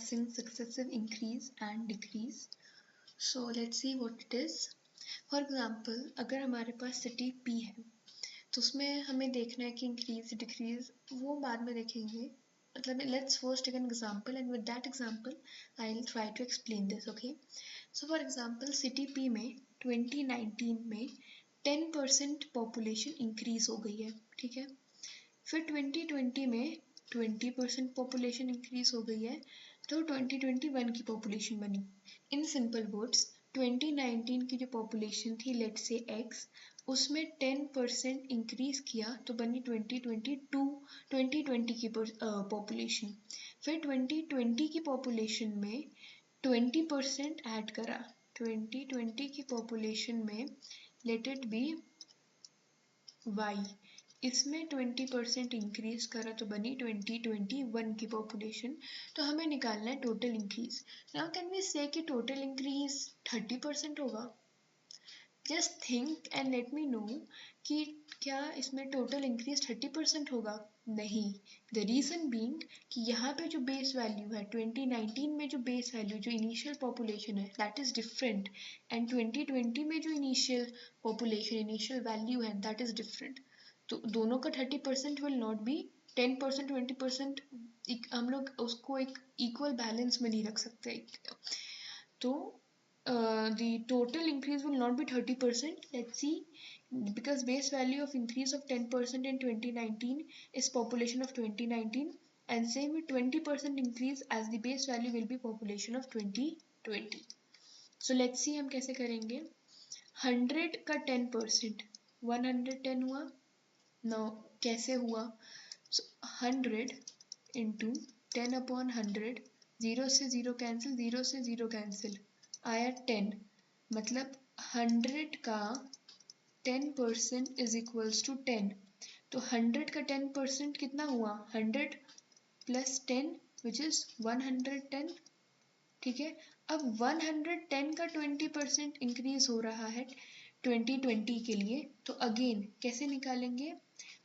discussing successive increase and decrease. So let's see what it is. For example, अगर हमारे पास city P है तो उसमें हमें देखना है कि इंक्रीज डिक्रीज वो बाद में देखेंगे. मतलब let's first take an example and with that example I'll try to explain this. Okay, so for example city P में 2019 में 10% पॉपुलेशन इंक्रीज हो गई है. ठीक है, फिर 2020 में 20% पॉपुलेशन इंक्रीज हो गई है तो 2021 की पॉपुलेशन बनी. इन सिंपल वर्ड्स 2019 की जो पॉपुलेशन थी लेट्स से x, उसमें 10% इंक्रीज किया तो बनी 2020 की पॉपुलेशन. फिर 2020 की पॉपुलेशन में 20% ऐड करा. 2020 की पॉपुलेशन में लेट इट बी y, इसमें 20% इंक्रीज करा तो बनी 2021 की पॉपुलेशन. तो हमें निकालना है total increase. Now can we say कि टोटल इंक्रीज 30% होगा? Just think and let me know कि क्या इसमें टोटल इंक्रीज 30% होगा? नहीं. द रीज़न बीइंग कि यहाँ पे जो बेस वैल्यू है 2019 में जो बेस वैल्यू जो इनिशियल पॉपुलेशन है दैट इज़ डिफरेंट एंड 2020 में जो इनिशियल पॉपुलेशन इनिशियल वैल्यू है दैट इज़ डिफरेंट. तो दोनों का 30% विल नॉट बी 10% 20%. हम लोग उसको एक इक्वल बैलेंस में नहीं रख सकते. तो the total increase will not be 30%. Let's see, because base value of increase of 10% in 2019 is population of 2019 and same with 20% increase as the base value will be population of 2020. So let's see हम कैसे करेंगे. 100 का 10%, 110 हुआ. Now कैसे हुआ? So 100 into 10 upon 100, 0 से 0 cancel, 0 से 0 cancel, आया 10. मतलब 100 का 10% इज इक्वल्स टू 10. तो 100 का 10% कितना हुआ? 100 प्लस 10 विच इज 110. ठीक है, अब 110 का 20% इंक्रीज हो रहा है 2020 के लिए. तो अगेन कैसे निकालेंगे?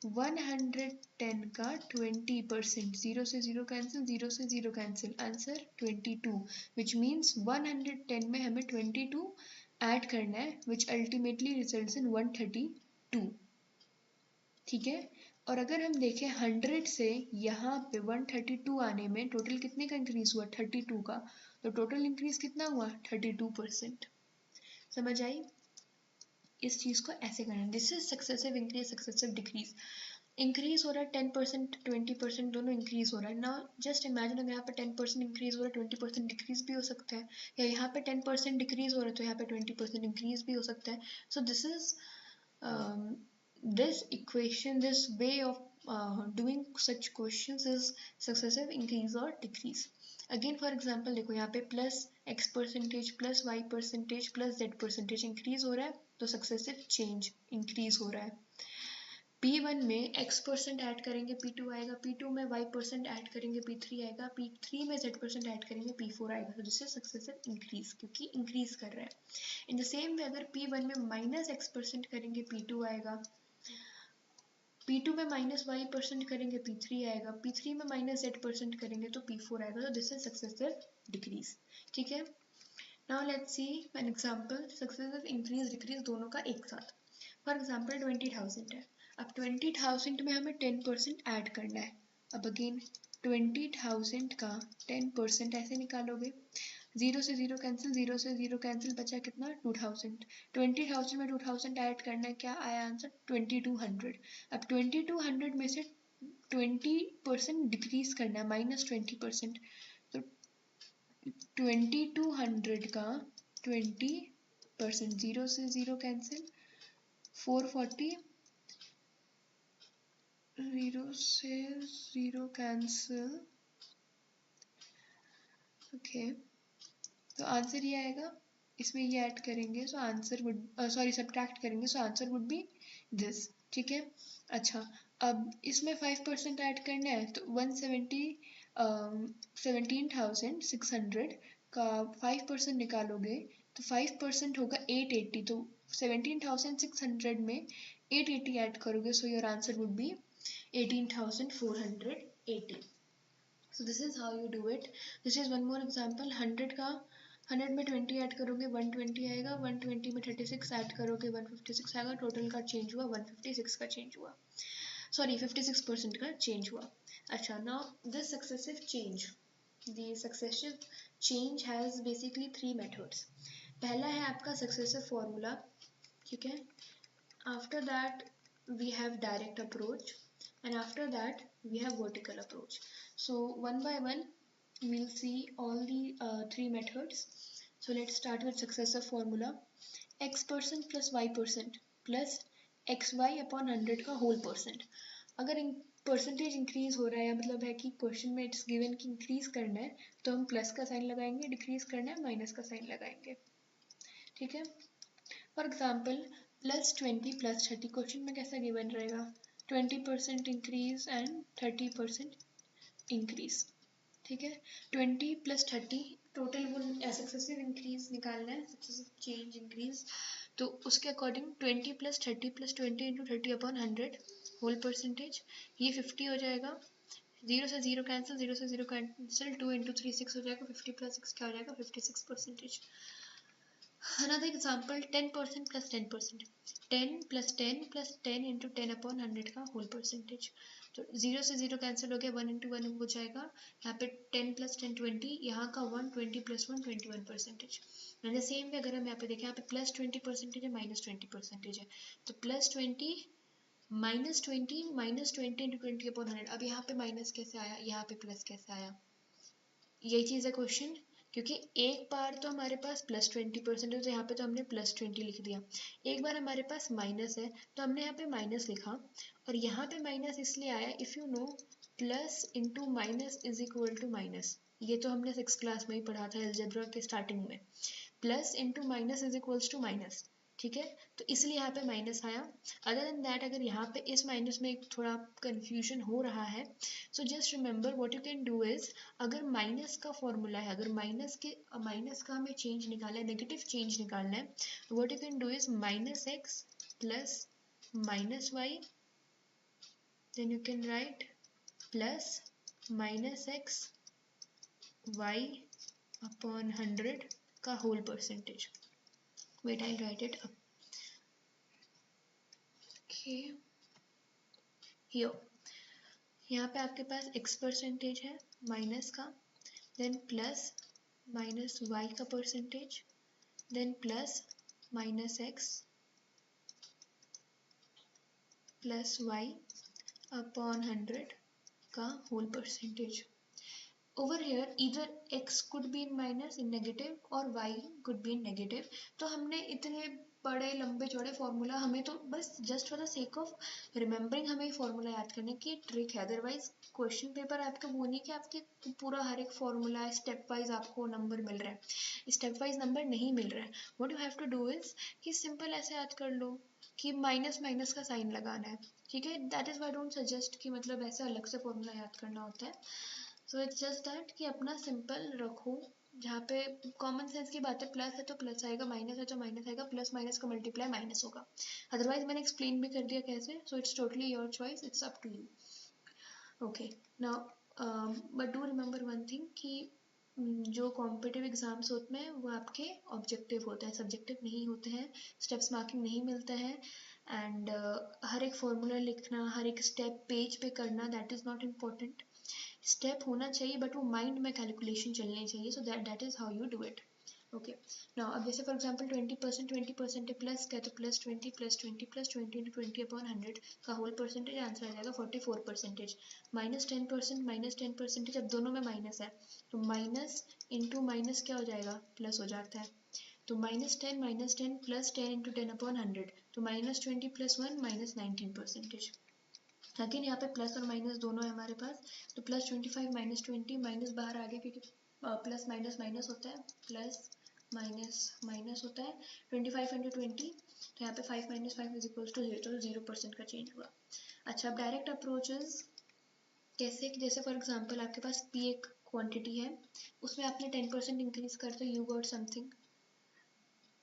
110 का 20%, 0 से 0 कैंसिल, 0 से 0 कैंसिल, आंसर 22, विच मीन्स 110 में हमें 22 ऐड करना है विच अल्टीमेटली रिजल्ट्स इन 132. ठीक है, और अगर हम देखें 100 से यहाँ पे 132 आने में टोटल कितने का इंक्रीज हुआ? 32 का. तो टोटल इंक्रीज कितना हुआ? 32%. समझ आई? इस चीज़ को ऐसे करना. This is successive increase successive decrease. Increase हो रहा है 10% 20% दोनों इंक्रीज हो रहा है. नाउ जस्ट इमेजिन अगर यहाँ पे 10% इंक्रीज हो रहा है 20% डिक्रीज भी हो सकता है, या यहाँ पे 10% डिक्रीज हो रहा है तो यहाँ पे 20% इंक्रीज भी हो सकता है. So this is this equation, this way of doing such questions is successive increase or decrease. Again for example देखो यहाँ पे plus x percentage plus y percentage plus z percentage increase हो रहा है तो सक्सेसिव चेंज इंक्रीज हो रहा है. P1 में x% ऐड करेंगे P2 आएगा, P2 में y% ऐड करेंगे P3 आएगा, P3 में z% ऐड करेंगे P4 आएगा. तो दिस इज सक्सेसिव इंक्रीज क्योंकि इंक्रीज कर रहा है. इन द सेम वे अगर P1 में माइनस x% करेंगे P2 आएगा, P2 में माइनस y% करेंगे P3 आएगा, P3 में माइनस z% करेंगे तो P4 आएगा. तो दिस इज सक्सेसिव डिक्रीज. ठीक है, now let's see an example successive increase decrease दोनों का एक साथ. फॉर एग्जांपल 20,000 है. अब 20,000 में हमें 10% ऐड करना है. अब अगेन 20,000 का 10% ऐसे निकालोगे, 0 से 0 कैंसिल, 0 से 0 कैंसिल, बचा कितना? 2000. 20,000 में 2000 ऐड करना है, क्या आया आंसर? 2200. अब 2200 में से 20% डिक्रीज करना है, माइनस 20%. तो 2200 का 20%, 0 से 0 कैंसिल, 440, 0 से 0 कैंसिल. ओके, तो आंसर ये आएगा. इसमें ये ऐड करेंगे so answer would sorry subtract करेंगे so answer would be this. ठीक है, अच्छा अब इसमें 5% ऐड करना है तो 17,600 का 5% निकालोगे तो 5% होगा 880. तो 17,600 में 880 ऐड करोगे so your answer would B 18,480. So this is how you do it. This is one more example. 100 में 20 ऐड करोगे 120 आएगा, 120 में 36 ऐड करोगे 156 आएगा, टोटल का चेंज हुआ 156 का चेंज हुआ, सॉरी 56% का चेंज हुआ. अच्छा, now this successive change, the successive change has basically 3 methods. पहला है आपका successive formula, ठीक है. After that we have direct approach, and after that we have vertical approach. So one by one we'll see all the 3 methods. So let's start with successive formula. x% plus y% plus xy upon 100 का whole percent. अगर percentage increase हो रहा है, मतलब है कि question में it's given कि इंक्रीज करना है, तो हम प्लस का साइन लगाएंगे, डिक्रीज करना है माइनस का साइन लगाएंगे, ठीक है. फॉर एग्जाम्पल +20 +30 क्वेश्चन में कैसा गिवन रहेगा, 20% इंक्रीज एंड 30% इंक्रीज, ठीक है. 20 + 30 टोटल वो सक्सेसिव इंक्रीज निकालना है, सक्सेसिव चेंज इंक्रीज, तो उसके अकॉर्डिंग 20 + 30 + 20 × 30 अपॉन 100 होल परसेंटेज, ये 50 हो जाएगा. 0 से 0 कैंसिल, 0 से 0 कैंसिल, 2 × 3 6 हो जाएगा, 50 + 6 क्या हो जाएगा 56%. Another example 10% plus 10%, 10 plus 10 plus 10 into 10 upon 100 का whole percentage. तो 0 से 0 कैंसिल हो गया, 1 into 1 हो जाएगा, यहाँ पे 10 plus 10 20, यहाँ का 1 20 plus 1 21%. And the same way अगर हम यहाँ पे देखें, यहाँ पे +20% है -20% है, तो +20 -20 into 20 upon 100. अब यहाँ पे माइनस कैसे आया, यहाँ पे प्लस कैसे आया, यही चीज़ है क्वेश्चन. क्योंकि एक बार तो हमारे पास +20% है, तो यहाँ पे तो हमने +20 लिख दिया. एक बार हमारे पास माइनस है, तो हमने यहाँ पे माइनस लिखा, और यहाँ पे माइनस इसलिए आया, if you know plus into minus is equal to minus. ये तो हमने 6th क्लास में ही पढ़ा था अलजेब्रा के स्टार्टिंग में. Plus into minus is equals to minus, ठीक है. तो इसलिए यहाँ पे माइनस आया. अदर देन दैट, अगर यहाँ पे इस माइनस में एक थोड़ा कंफ्यूजन हो रहा है, so just remember what you can do is, अगर माइनस का फॉर्मूला है, अगर माइनस का हमें चेंज निकालना है, नेगेटिव चेंज निकालना है, तो what you can do is -x plus -y, then you can write plus -x y upon 100 का whole percentage. Wait, I'll write it up. Okay. Here. यहाँ पे आपके पास x% है माइनस का, देन प्लस -y का percentage, then plus -x plus y upon 100 का whole percentage. Over here either x could be in minus in negative or y could be in negative. तो हमने इतने बड़े लंबे चौड़े फॉर्मूला, हमें तो बस just for the sake of remembering हमें फॉर्मूला याद करने की ट्रिक है. अदरवाइज क्वेश्चन पेपर आपका वो नहीं कि आपके पूरा हर एक फॉर्मूला स्टेप वाइज आपको नंबर मिल रहा है, स्टेप वाइज नंबर नहीं मिल रहा है. What you have to do is कि सिंपल ऐसे याद कर लो कि माइनस माइनस का साइन लगाना है, ठीक है. That is why don't suggest कि मतलब ऐसे अलग से फॉर्मूला याद करना होता है. सो इट्स जस्ट दैट कि अपना सिंपल रखो, जहाँ पे कॉमन सेंस की बात है, प्लस है तो प्लस आएगा, माइनस है तो माइनस आएगा, प्लस माइनस का मल्टीप्लाई माइनस होगा. अदरवाइज मैंने एक्सप्लेन भी कर दिया कैसे, so it's totally your choice, it's up to you. Okay, now but do remember one thing कि जो कॉम्पिटिटिव एग्जाम्स होते हैं वो आपके ऑब्जेक्टिव होते हैं, सब्जेक्टिव नहीं होते हैं, स्टेप्स मार्किंग नहीं मिलता है. एंड हर एक फॉर्मूला लिखना, हर एक स्टेप पेज पे करना, that is not important. Step होना चाहिए बट वो माइंड में कैलकुलेशन चलनी चाहिए, so that is how you do it. Okay, now अब जैसे फॉर एग्जांपल 20% है, प्लस क्या, तो +20 +20 +20 into 20 upon 100 का होल परसेंटेज, आंसर आ जाएगा 44%. -10% अब दोनों में माइनस है, तो माइनस इंटू माइनस क्या हो जाएगा, प्लस हो जाता है. तो -10 प्लस 10 into 10 upon 100, तो -20 + 1 -19%. अगेन यहाँ पे प्लस और माइनस दोनों है हमारे पास, तो +25 -20, माइनस बाहर आ गया क्योंकि प्लस माइनस माइनस होता है, प्लस माइनस माइनस होता है. 25 × 20, तो यहाँ पे 5 - 5 = 0, तो 0% का चेंज हुआ. अच्छा, अब डायरेक्ट अप्रोचेस कैसे, जैसे फॉर एग्जांपल आपके पास P एक क्वांटिटी है, उसमें आपने 10% इंक्रीज कर, तो यू गॉट समथिंग.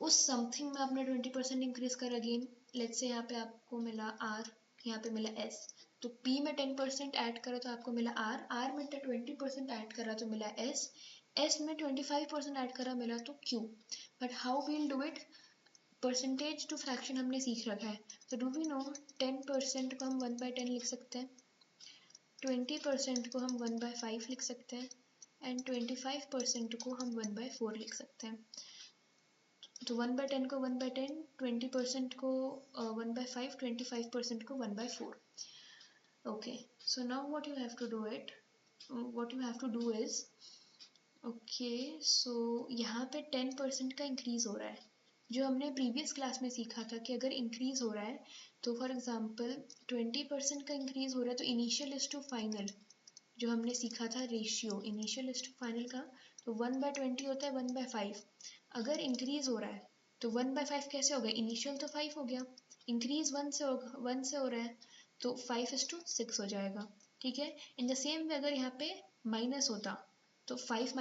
उस समथिंग में आपने 20% इंक्रीज कर, अगेन लेट्स से यहाँ पे आपको मिला R, यहाँ पे मिला S, तो P में 10% ऐड करा तो आपको मिला R, R में 20% ऐड करा तो मिला S, S में 25% ऐड करा मिला तो Q. But how will do it? Percentage to fraction हमने सीख रखा है, तो डू वी नो 10% को हम 1/10 लिख सकते हैं, 20% को हम 1/5 लिख सकते हैं, एंड 25% को हम 1/4 लिख सकते हैं. तो 1/10 को 1/10, 20% को 1/5, 25% को 1/4. Okay, so now what you have to do is, okay, so यहाँ पे 10% का इंक्रीज हो रहा है. जो हमने प्रीवियस क्लास में सीखा था कि अगर इंक्रीज हो रहा है तो फॉर एग्जांपल 20% का इंक्रीज हो रहा है तो इनिशियल इज टू फाइनल, जो हमने सीखा था ratio initial is to final का, तो 1/20 होता है 1/5. अगर इंक्रीज हो रहा है तो 1/5 कैसे हो गया? इनिशियल तो 5 हो गया, इंक्रीज 1 से हो रहा है तो 5:6 हो जाएगा. ठीक है. इन द सेम वे अगर यहाँ पे माइनस होता तो 5 -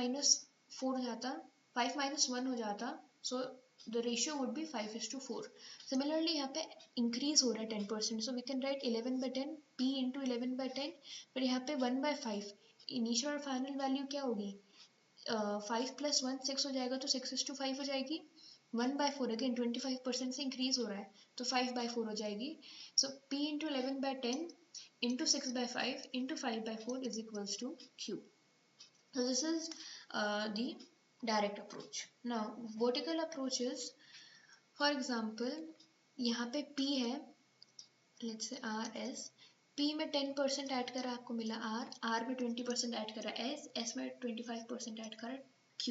4 हो जाता, 5 - 1 हो जाता, सो the ratio would be 5:4. Similarly यहाँ पे increase हो रहा है 10%, so we can write 11/10 P into 11/10, पर यहाँ पे 1/5 इनिशियल और फाइनल वैल्यू क्या होगी? 5 + 1 6 हो जाएगा, तो 6:5 हो जाएगी. 1/4 अगेन 25% से इंक्रीज हो रहा है तो 5/4 हो जाएगी. सो P into 11/10 into 6/5 into 5/4 is equals to Q. So this is the direct approach. Now vertical approach is, for example यहाँ पे P है, let's say RS, P में 10% ऐड करा आपको मिला R, R में 20% ऐड करा S, S में 25% ऐड करा Q.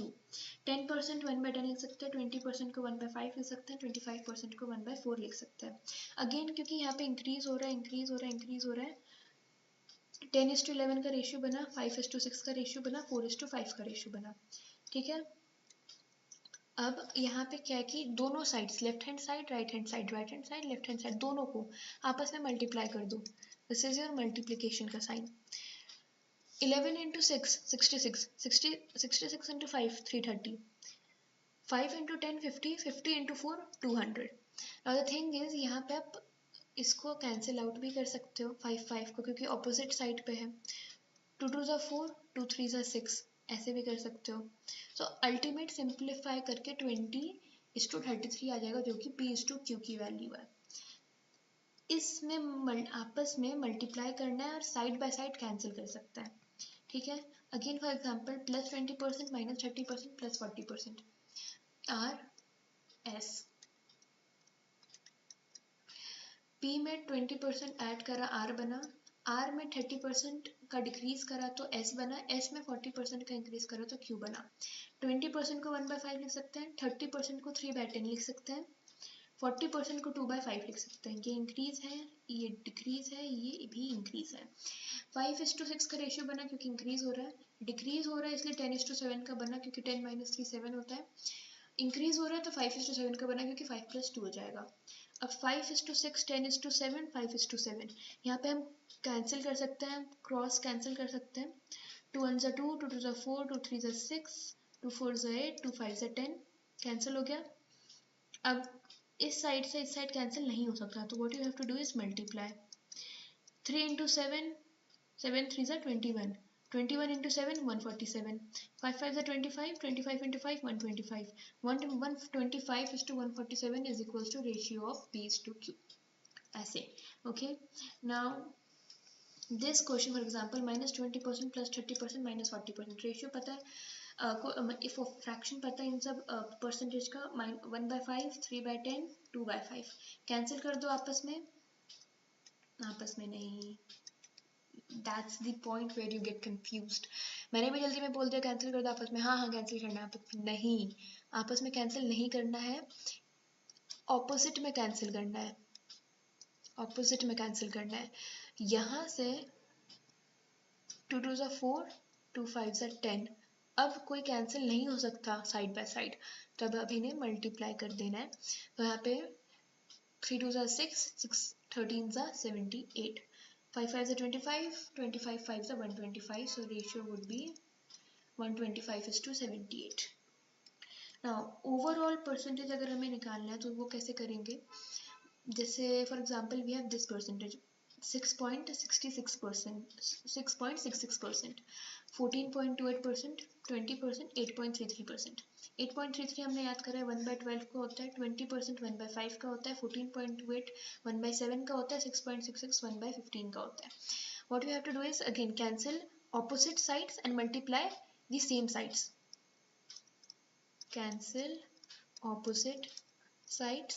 10% 1/10 लिख सकते हैं, 20% को 1/5 लिख सकते हैं, 25% को 1/4 लिख सकते हैं. अगेन क्योंकि यहाँ पे इंक्रीज हो रहा है 10:11 का रेशियो बना, 5:6 का रेशियो बना, 4:5 का रेशियो बना. ठीक है. अब यहाँ पे क्या है कि दोनों sides, left hand side, right hand side, right hand side, left hand side, दोनों को आपस में मल्टीप्लाई कर दो. दिस इज योर मल्टीप्लिकेशन का sign. 11 into 6 66, 66 into 5 330, 5 into 10 50, 50 into 4 200. Now the thing is यहाँ पे आप इसको कैंसिल आउट भी कर सकते हो 5 को, क्योंकि ऑपोजिट साइड पे है. 2 2 ज़ा 4, 2 3 ज़ा 6, ऐसे भी कर सकते हो. सो अल्टीमेट सिंप्लीफाई करके 20:33 आ जाएगा, जो कि P/Q की वैल्यू है. इसमें आपस में मल्टीप्लाई करना है और साइड बाय साइड कैंसिल कर सकता है. ठीक है. Again for example +20% -30% +40%, R S. P में 20% ऐड करा R बना, R में 30% का डिक्रीज करा तो S बना, S में 40% का इंक्रीज करा तो Q बना. 20% को 1/5 लिख सकते हैं, 30% को 3/10 लिख सकते हैं, 40% को 2/5 लिख सकते हैं. ये इंक्रीज है, ये डिक्रीज है, ये भी इंक्रीज है. 5:6 का रेशियो बना क्योंकि इंक्रीज हो रहा है, डिक्रीज हो रहा है इसलिए 10:7 का बना क्योंकि 10 - 3 7 होता है, इंक्रीज हो रहा है तो 5:7 का बना क्योंकि 5 + 2 हो जाएगा. अब 5:6, 10:7, 5:7, यहाँ पे हम कैंसिल कर सकते हैं, क्रॉस कैंसिल कर सकते हैं. 2 1 ज़ा 2, 2 2 ज़ा 4, 2 3 ज़ा 6, 2 4 ज़ा 8, 2 5 ज़ा 10, कैंसिल हो गया. अब इस साइड से इस साइड कैंसिल नहीं हो सकता, तो what you have to do is multiply. 3 into 7, 7 3 ज़ा 21, 21 into 7 147, 5 5 ज़ा 25, 25 into 5 125, 125:147 is equals to ratio of P/Q. ऐसे. Okay. Now this question, for example, -20% +30% -40%, ratio पता है, इफ फ्रैक्शन पता है इन सब परसेंटेज का, 1/5, 3/10, 2/5, कैंसिल कर दो आपस में नहीं. That's the point where you get confused. मैंने भी जल्दी में बोल दिया कैंसिल कर दो आपस में, हाँ कैंसिल करना है, आपस में नहीं, आपस में कैंसिल नहीं करना है, ऑपोजिट में कैंसिल करना है, ऑपोजिट में कैंसिल करना है. यहाँ से 2 2 ज़ा 4, 2 5 ज़ा 10, अब कोई कैंसिल नहीं हो सकता साइड बाय साइड, तब अभी इन्हें मल्टीप्लाई कर देना है. तो यहाँ पे 3 2 ज़ा 6, 6 13 ज़ा 78, 5 5 ज़ा 25, 25 5 ज़ा 125, so ratio would be 125:78. Now overall percentage अगर हमें निकालना है तो वो कैसे करेंगे? जैसे for example we have this percentage, 6.66%, 6.66%, 14.28%, 20%, 8.33%। 8.33 हमने याद करा है 1/12 का होता है, 20% 1/5 का होता है, 14.28 1/7 का होता है, 6.66 1/15 का होता है। What we have to do is again cancel opposite sides and multiply the same sides. Cancel opposite sides,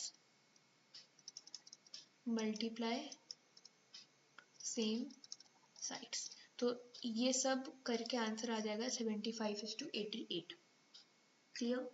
multiply same sides. तो ये सब करके आंसर आ जाएगा 75:88। क्लियर?